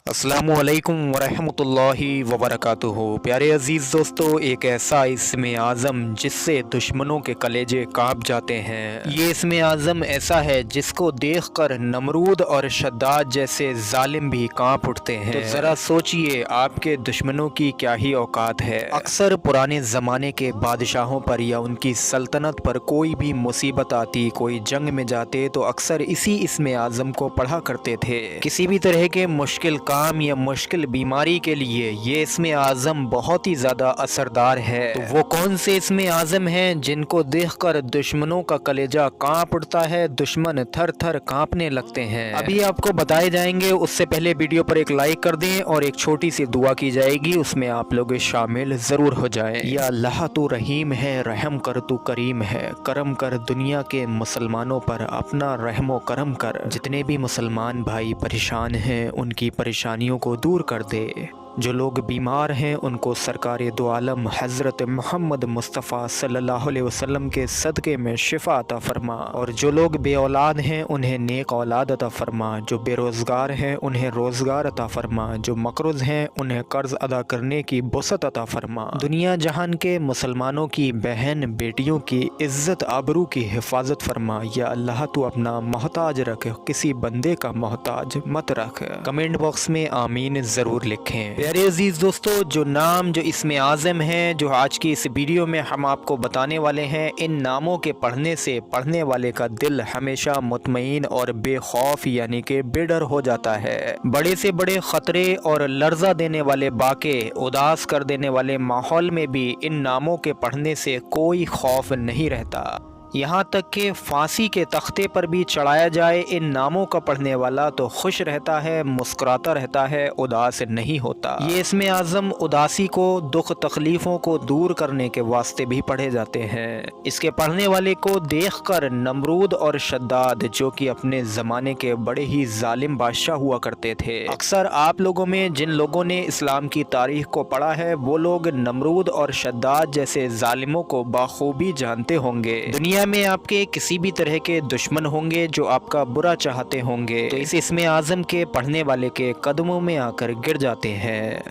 अस्सलामु अलैकुम वरहमतुल्लाहि वबरकातुहू। प्यारे अज़ीज़ दोस्तों, एक ऐसा इस्म आज़म जिससे दुश्मनों के कलेजे काँप जाते हैं। ये इस्म आज़म ऐसा है जिसको देखकर नमरूद और शद्दाद जैसे जालिम भी काँप उठते हैं। तो ज़रा सोचिए आपके दुश्मनों की क्या ही औकात है। अक्सर पुराने ज़माने के बादशाहों पर या उनकी सल्तनत पर कोई भी मुसीबत आती, कोई जंग में जाते तो अक्सर इसी इस्म आज़म को पढ़ा करते थे। किसी भी तरह के मुश्किल काम या मुश्किल बीमारी के लिए ये इस्म आज़म बहुत ही ज़्यादा असरदार है। तो वो कौन से इस्म आज़म हैं जिनको देखकर दुश्मनों का कलेजा कांप उठता है, दुश्मन थर थर कांपने लगते हैं, अभी आपको बताए जाएंगे। उससे पहले वीडियो पर एक लाइक कर दें और एक छोटी सी दुआ की जाएगी, उसमें आप लोग शामिल ज़रूर हो जाएं। या अल्लाह तू रहीम है, रहम कर तू करीम है, करम कर दुनिया के मुसलमानों पर, अपना रहमो करम कर। जितने भी मुसलमान भाई परेशान हैं उनकी परेशानियों को दूर कर दे। जो लोग बीमार हैं उनको सरकार दो आलम हज़रत मोहम्मद मुस्तफ़ा सल्लल्लाहु अलैहि वसल्लम के सदक़े में शिफा अता फरमा। और जो लोग बे औलाद हैं उन्हें नेक औलाद अता फरमा। जो बेरोज़गार हैं उन्हें रोज़गार अता फरमा। जो मकरूज़ हैं उन्हें कर्ज़ अदा करने की वसअत अता फरमा। दुनिया जहान के मुसलमानों की बहन बेटियों की इज़्ज़त आबरू की हिफाजत फरमा। या अल्लाह तू अपना मोहताज रख, किसी बंदे का मोहताज मत रख। कमेंट बॉक्स में आमीन ज़रूर लिखें। प्यारे अजीज़ दोस्तों, जो नाम, जो इस्म आज़म हैं जो आज की इस वीडियो में हम आपको बताने वाले हैं, इन नामों के पढ़ने से पढ़ने वाले का दिल हमेशा मुतमईन और बेखौफ यानी कि बेडर हो जाता है। बड़े से बड़े ख़तरे और लर्जा देने वाले बाके, उदास कर देने वाले माहौल में भी इन नामों के पढ़ने से कोई खौफ नहीं रहता। यहाँ तक कि फांसी के तख्ते पर भी चढ़ाया जाए, इन नामों का पढ़ने वाला तो खुश रहता है, मुस्कुराता रहता है, उदास नहीं होता। ये इस्म आज़म उदासी को, दुख तकलीफ़ों को दूर करने के वास्ते भी पढ़े जाते हैं। इसके पढ़ने वाले को देखकर नमरूद और शद्दाद, जो कि अपने ज़माने के बड़े ही जालिम बादशाह हुआ करते थे, अक्सर आप लोगों में जिन लोगों ने इस्लाम की तारीख़ को पढ़ा है वो लोग नमरूद और शद्दाद जैसे जालिमों को बाखूबी जानते होंगे। दुनिया में आपके किसी भी तरह के दुश्मन होंगे जो आपका बुरा चाहते होंगे, तो इस इस्म आज़म के पढ़ने वाले के कदमों में आकर गिर जाते हैं।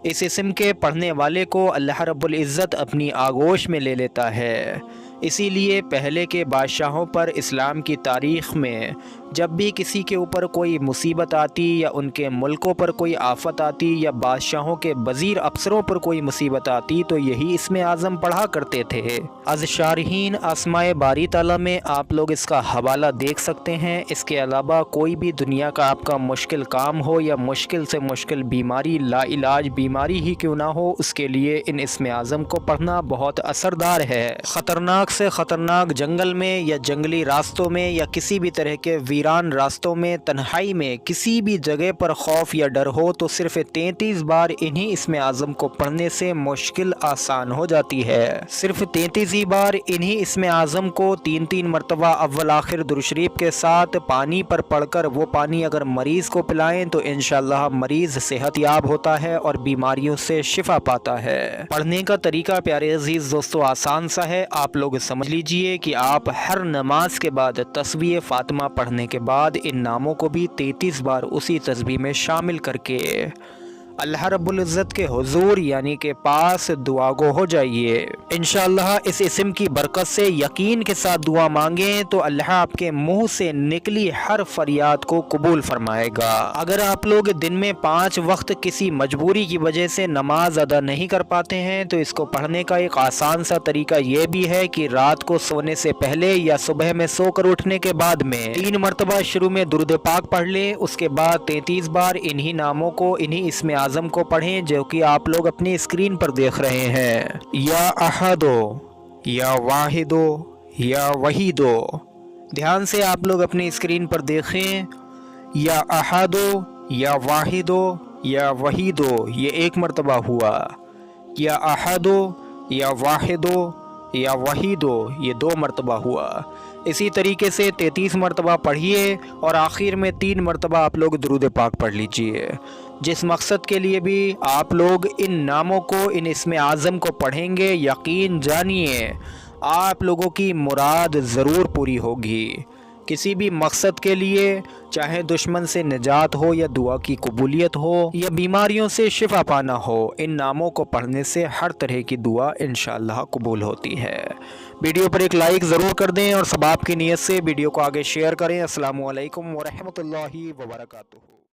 इस इस्म के पढ़ने वाले को अल्लाह रब्बुल इज़्ज़त अपनी आगोश में ले लेता है। इसीलिए पहले के बादशाहों पर इस्लाम की तारीख़ में जब भी किसी के ऊपर कोई मुसीबत आती या उनके मुल्कों पर कोई आफत आती या बादशाहों के वज़ीर अफसरों पर कोई मुसीबत आती तो यही इस्म आज़म पढ़ा करते थे। अज़ शारहीन आसमाए बारी ताला में आप लोग इसका हवाला देख सकते हैं। इसके अलावा कोई भी दुनिया का आपका मुश्किल काम हो या मुश्किल से मुश्किल बीमारी, लाइलाज बीमारी ही क्यों ना हो, उसके लिए इन इस्म आज़म को पढ़ना बहुत असरदार है। ख़तरनाक से ख़तरनाक जंगल में या जंगली रास्तों में या किसी भी तरह के वीरान रास्तों में, तन्हाई में, किसी भी जगह पर खौफ या डर हो तो सिर्फ 33 बार इन्हीं इस्म आज़म को पढ़ने से मुश्किल आसान हो जाती है। सिर्फ 33 ही बार इन्हीं इस्म आज़म को 3-3 मरतबा अव्वल आखिर दुरूद शरीफ के साथ पानी पर पढ़कर वो पानी अगर मरीज़ को पिलाएं तो इंशाअल्लाह मरीज़ सेहतयाब होता है और बीमारियों से शिफा पाता है। पढ़ने का तरीका प्यारे अजीज़ दोस्तों आसान सा है। आप लोग समझ लीजिए कि आप हर नमाज के बाद तस्बीह फ़ातिमा पढ़ने के बाद इन नामों को भी 33 बार उसी तस्बीह में शामिल करके अल्लाह रब्बुल इज़्ज़त के हुज़ूर यानी के पास दुआ गो हो जाइए। इंशाअल्लाह इस इस्म की बरकत से यकीन के साथ दुआ मांगें तो अल्लाह आपके मुंह से निकली हर फरियाद को कबूल फरमाएगा। अगर आप लोग दिन में 5 वक्त किसी मजबूरी की वजह से नमाज अदा नहीं कर पाते हैं तो इसको पढ़ने का एक आसान सा तरीका ये भी है कि रात को सोने से पहले या सुबह में सोकर उठने के बाद में 3 मरतबा शुरू में दुरूद पाक पढ़ लें। उसके बाद 33 बार इन्हीं नामों को, इन्हीं इस्म आज़म को पढ़ें जो कि आप लोग अपनी स्क्रीन पर देख रहे हैं। या अहदो, या वाहिदो, या वहीदो। ध्यान से आप लोग अपनी स्क्रीन पर देखें। या अहदो, या वाहिदो, या वहीदो, ये 1 मरतबा हुआ। या अहदो, या वाहिदो, या वहीदो, ये 2 मरतबा हुआ। इसी तरीके से 33 मरतबा पढ़िए और आखिर में 3 मरतबा आप लोग दुरूद पाक पढ़ लीजिए। जिस मकसद के लिए भी आप लोग इन नामों को, इन इस्म आज़म को पढ़ेंगे, यकीन जानिए आप लोगों की मुराद ज़रूर पूरी होगी। किसी भी मकसद के लिए, चाहे दुश्मन से निजात हो या दुआ की कबूलियत हो या बीमारियों से शिफा पाना हो, इन नामों को पढ़ने से हर तरह की दुआ इंशाअल्लाह कबूल होती है। वीडियो पर एक लाइक ज़रूर कर दें और सबाब की नीयत से वीडियो को आगे शेयर करें। अस्सलामु अलैकुम व रहमतुल्लाहि व बरकातुहू।